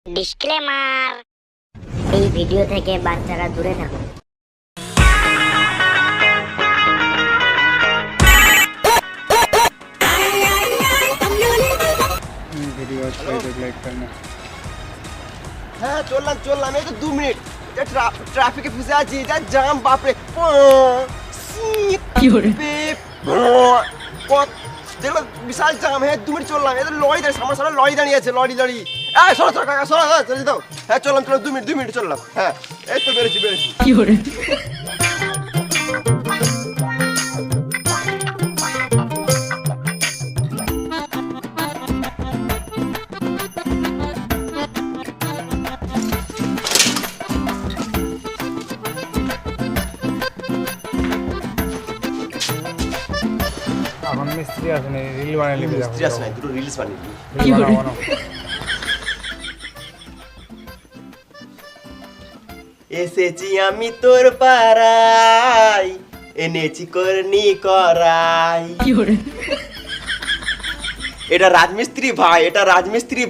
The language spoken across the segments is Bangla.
ডিসক্লেমার, এই ভিডিও থেকে বাচ্চারা দূরে থাকুন। হ্যাঁ চললাম এই তো 2 মিনিট ট্রাফিকে ফেসে আছি, যা জাম বাপরে। দেখলো বিশাল জাম। হ্যাঁ 2 মিনিট চললাম, এই তো লরি দাঁড়িয়ে, সামনে লরি দাঁড়িয়ে আছে, লরি সরো কাকা সরো, চলে দাও। হ্যাঁ চললাম 2 মিনিট চললাম। হ্যাঁ এই তো বেরোচ্ছি। এখন মিস্ত্রি আছে না, রিল বানাই লিবি। মিস্ত্রি আছে না, দুটো রিলস বানিয়ে দিই। কি করে এসেছি আমি তোর পাড়ায়, এনেছি করনি করাই। এটা রাজমিস্ত্রি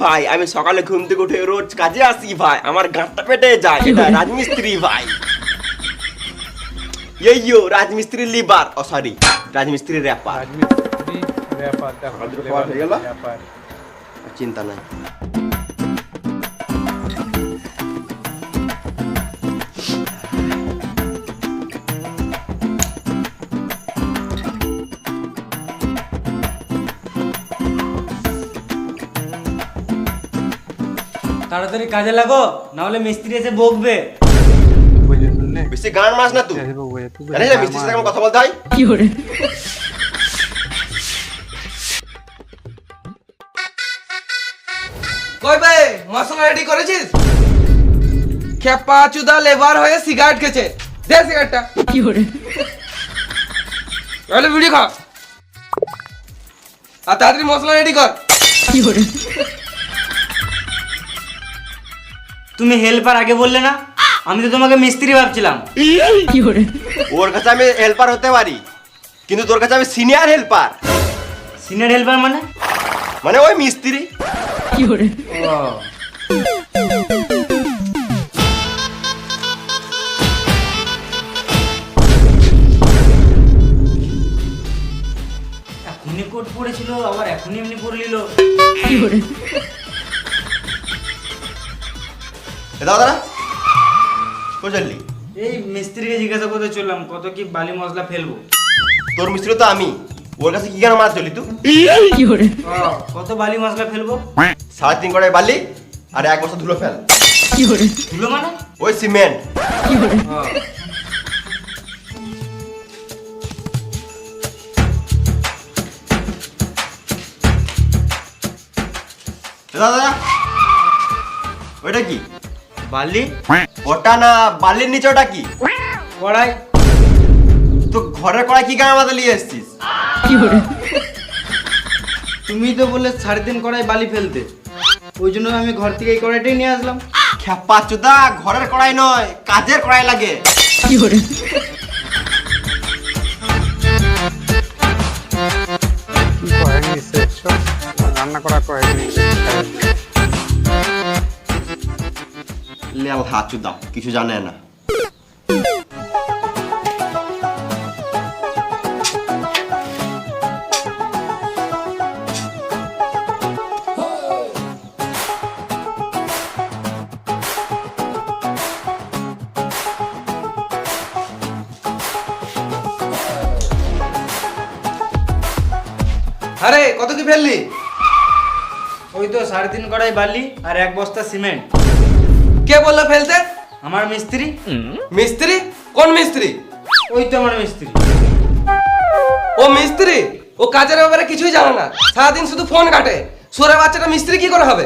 ভাই, আমি সকালে ঘুম থেকে উঠে রোজ কাজে আসি ভাই, আমার গাঁটটা পেটে যায়। এটা রাজমিস্ত্রি ভাই। ইয়ো রাজমিস্ত্রি লিবার, ও সরি রাজমিস্ত্রি র্যাপার। রাজমিস্ত্রি র্যাপার দেখো হয়ে গেল, র্যাপার। চিন্তা নাই। তাড়াতাড়ি কাজে লাগো, না হলে মিস্ত্রি এসে বকবে। বুঝে শুনলে বেশি গান মাস না তুই, জানিস না মিস্ত্রির সাথে কেমন কথা বলতে হয়। কই ভাই মশলা রেডি করেছিস? খেপা চুদা লেবার হয়ে সিগারেট খেছে, দে সিগারেটটা। তাহলে ভিডিও খা, আর তাড়াতাড়ি মশলা রেডি কর। তুমি হেল্পার আগে বললে না? আমি তো তোমাকে মিস্ত্রি ভাবছিলাম। ওর কাছে আমি হেল্পার হতে পারি, কিন্তু তোর কাছে আমি সিনিয়র হেল্পার। সিনিয়র হেল্পার মানে? মানে ওই মিস্ত্রি। ও, এখনই কোট পড়েছিল, আবার এখনই এমনি পরে নিল। দাদা কোথায় চললি? এই মিস্ত্রিকে জিজ্ঞাসা করতে চললাম কত কি বালি মশলা ফেলবো। তোর মিস্ত্রি তো আমি, ওর কাছে কি কেন মার চলি তুই? ও, কত বালি মশলা ফেলবো? 3.5 কড়াই বালি আর 1 বস্তা ধুলো ফেল। ধুলো মানে? ওই সিমেন্ট। ও, দাদা ওইটা কি? বালি? ওটা না, বালির নিচে ওটা কি? কড়াই। তো ঘরের কড়াই কি গায়ে মাথা নিয়ে এসেছিস? তুমি তো বললে 3.5 কড়াই বালি ফেলতে, ওই জন্য আমি ঘর থেকে এই কড়াইটাই নিয়ে আসলাম। খেপা চুদা, ঘরের কড়াই নয়, কাজের কড়াই লাগে। রান্না করা কয়েকদিন লেল হাত চুদা, কিছু জানে না। আরে কত কি ফেললি? ওই তো 3.5 কড়াই বালি আর 1 বস্তা সিমেন্ট। কে বললো ফেলতে? আমার মিস্ত্রি। মিস্ত্রি? কোন মিস্ত্রি? ওই তো আমার মিস্ত্রি। ও মিস্ত্রি, ও কাজের ব্যাপারে কিছুই জানে না, সারাদিন শুধু ফোন কাটে। সোরে বাচ্চাটা মিস্ত্রি কি করে হবে?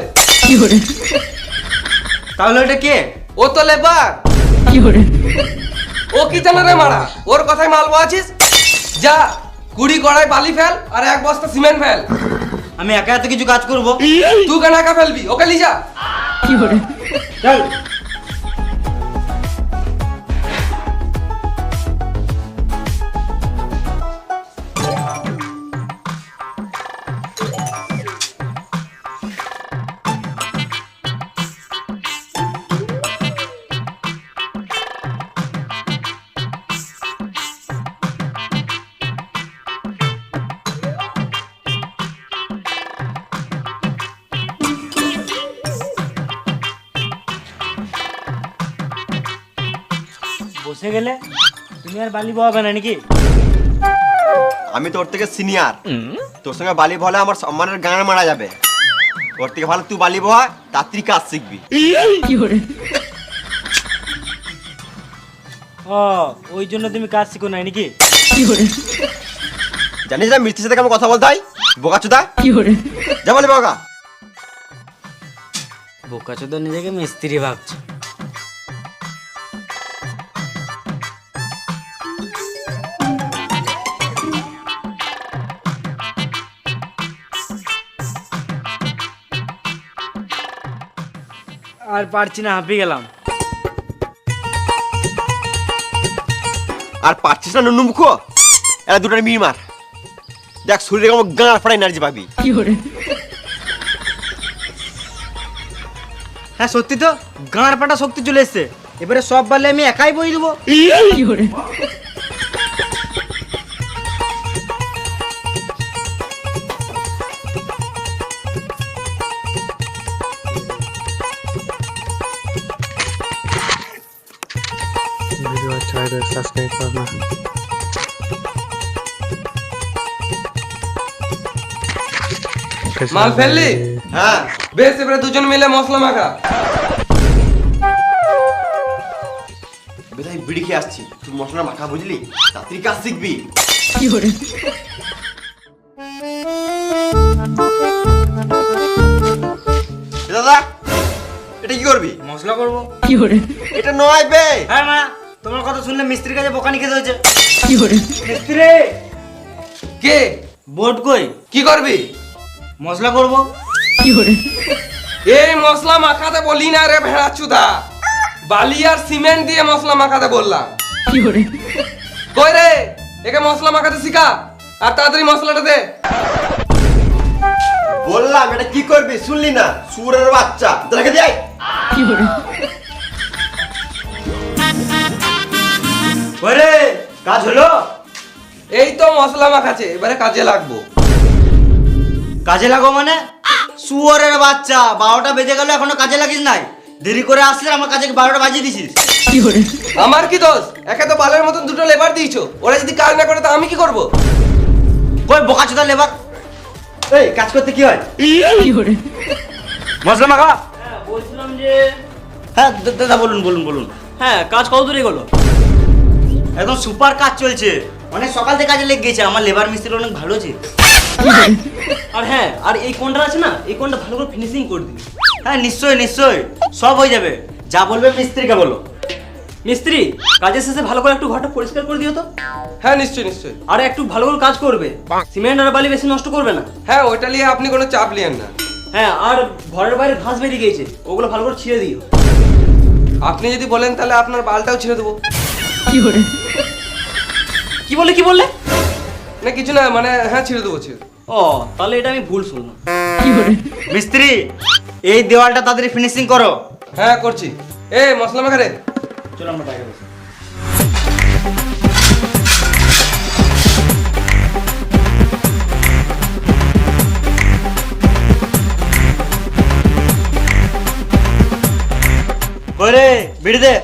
তাহলে ওটা কে? ও তো লেবার। ও কি জানে রে মারা, ওর কথায় মালবো আছিস? যা 20 কড়াই বালি ফেল আর 1 বস্তা সিমেন্ট ফেল। আমি একা এত কিছু কাজ করব? তুই কেন একা ফেলবি? ওকে লি যা। চল। বসে গেলে তুমি আর বালি বহাবে না নাকি? আমি তোর থেকে সিনিয়র, তোর সঙ্গে বালি বলে আমার সম্মানের গান মারা যাবে। ওর থেকে ভালো তুই বালি বহা, তাড়াতাড়ি কাজ শিখবি। ও ওই জন্য তুমি কাজ শিখো নাই নাকি? জানিস না মিস্ত্রির সাথে কেমন কথা বলতে হয়? বোকাচোদা যা বলি বাবা। বোকাচো তো নিজেকে মিস্ত্রি ভাবছে। আর পারছি না, হাঁপিয়ে গেলাম। আর পারছিস না নুনু মুখো, এরা দুটার মির মার। দেখ শরীরে কেমন গাঁ ফাড়া এনার্জি পাবি। হ্যাঁ সত্যি তো, গাঁর পাটা শক্তি চলে এসছে। এবারে সব বালি আমি একাই বই দেবো। ভিডিও अच्छा है तो सब्सक्राइब करना। মাল ফেললি? হ্যাঁ বেশ, এবারে দুজন মিলে মশলা মাখা। বেটাই বিড়ি খেয়ে আসছি, তুই মশলা মাখা বুঝলি, তাড়াতাড়ি কাজ শিখবি। এ দাদা এটা কি করবি? মশলা করবো। এটা নয় বে। হ্যাঁ মা, তোমার কথা শুনলে মিস্ত্রির কাছে বোকানি খেতে হয়েছে। মিস্ত্রি কে? বোর্ড কই? কি করবি? মশলা করবো। এই মশলা মাখাতে বলি না রে ভেড়া চুদা, বালি আর সিমেন্ট দিয়ে মশলা মাখাতে বললাম। কই রে, একে মশলা মাখাতে শিখা, আর তাড়াতাড়ি মশলাটা দে। বললাম এটা কি করবি, শুনলি না? সুরের বাচ্চা, দেখে দেয়। ওরে কাজ হলো? এই তো মশলা মাখাছে, এবারে কাজে লাগবো। কাজে লাগো মানে? শুয়োরের বাচ্চা, 12টা বেজে গেল এখনো কাজে লাগিস নাই। দেরি করে আসলে আমার কাজে 12টা বাজিয়ে দিছিস। আমার কি দোষ? একে তো বালের মতন দুটো লেবার দিয়েছো, ওরা যদি কাজ না করে তো আমি কি করব? কই বোকাচোদা লেবার? এই কাজ করতে কি হয়? মশলা মাখা। হ্যাঁ বলছিলাম যে, হ্যাঁ দাদা বলুন বলুন বলুন। হ্যাঁ কাজ কত দূরে গেলো? একদম সুপার কাজ চলছে, অনেক সকাল থেকে কাজে লেগে গেছে। আমার লেবার মিস্ত্রি অনেক ভালো আছে। আর হ্যাঁ, আর এই কোনটা আছে না, এই কোনটা ভালো করে ফিনিশিং করে দিবি। হ্যাঁ নিশ্চয়ই নিশ্চয়ই, সব হয়ে যাবে। যা বলবে মিস্ত্রিকে বলো। মিস্ত্রি কাজের শেষে ভালো করে একটু ঘরটা পরিষ্কার করে দিও তো। হ্যাঁ নিশ্চয়ই নিশ্চয়ই। আর একটু ভালো করে কাজ করবে, সিমেন্ট আর বালি বেশি নষ্ট করবে না। হ্যাঁ ওইটা নিয়ে আপনি কোনো চাপ নিয়েন না। হ্যাঁ আর ঘরের বাইরে ঘাস বেরিয়ে গিয়েছে, ওগুলো ভালো করে ছিঁড়ে দিও। আপনি যদি বলেন তাহলে আপনার বালটাও ছেড়ে দেবো। কি বললে? না কিছু না, মানে হ্যাঁ ছেড়ে দেবো ছেড়ে দেবো। ও তাহলে এটা আমি ভুল শুনলাম। মিস্ত্রি এই দেওয়ালটা তাড়াতাড়ি ফিনিশিং করো। হ্যাঁ করছি। এ মশলা মাখা রে। চলো আমরা বাইরে বসি। ওরে বিড়ি দে।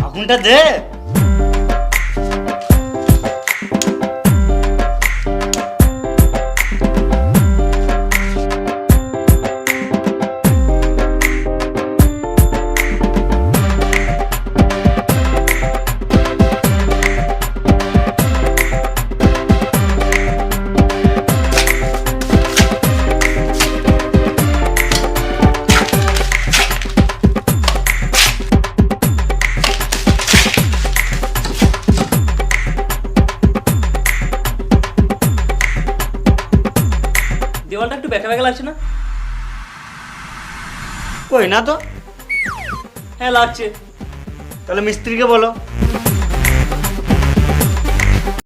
আগুনটা দে। দেওয়ালটা একটু বেঁকা বেঁকা লাগছে না? কই না তো। হ্যাঁ লাগছে। তাহলে মিস্ত্রিকে বলো।